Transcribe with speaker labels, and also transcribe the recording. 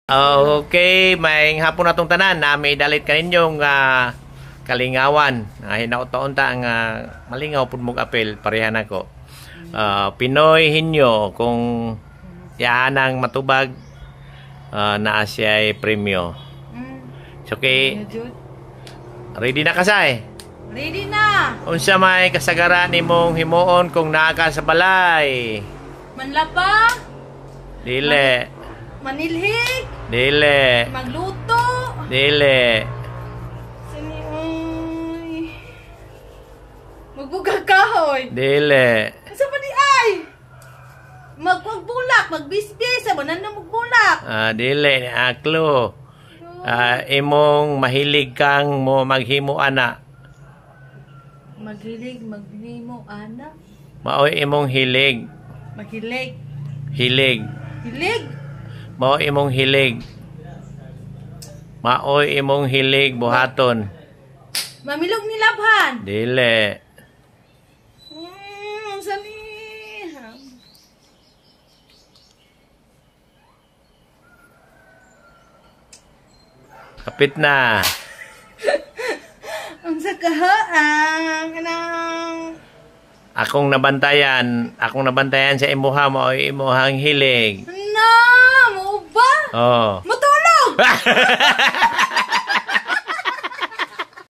Speaker 1: Okay, may hapon na itong tanan na may dalit kaninyong kalingawan. Hinaot-taon ta ang malingaw po mong apel, parehan ako. Pinoy hinyo kung yaanang matubag na siya ay premyo. So, okay, ready na kasay?
Speaker 2: Ready na!
Speaker 1: Unsa may kasagaran ni mong himuon kung naaka sa balay?
Speaker 2: Manlapa?
Speaker 1: Dile.
Speaker 2: Manilhig?
Speaker 1: Dile.
Speaker 2: Magluto?
Speaker 1: Dile.
Speaker 2: Sini, ay. Magbugag kahoy?
Speaker 1: Dile.
Speaker 2: Asa pa di ay? Magbulak, magbisbis, abanan na magbulak.
Speaker 1: Dile ni aklo. Imong mahilig kang mo maghimo ana.
Speaker 2: Maghilig, maghimo ana?
Speaker 1: Maoy imong hilig.
Speaker 2: Maghilig.
Speaker 1: Hilig.
Speaker 2: Hilig?
Speaker 1: Maoy imong hilig. Maoy imong hilig buhaton.
Speaker 2: Mamilog ni labhan?
Speaker 1: Dile.
Speaker 2: Sani.
Speaker 1: Kapit na.
Speaker 2: Ang sakahaan. Kanang...
Speaker 1: Akong nabantayan sa imuha mo imuhang hilig.
Speaker 2: Na, mo ba?
Speaker 1: Oh.
Speaker 2: Matulog!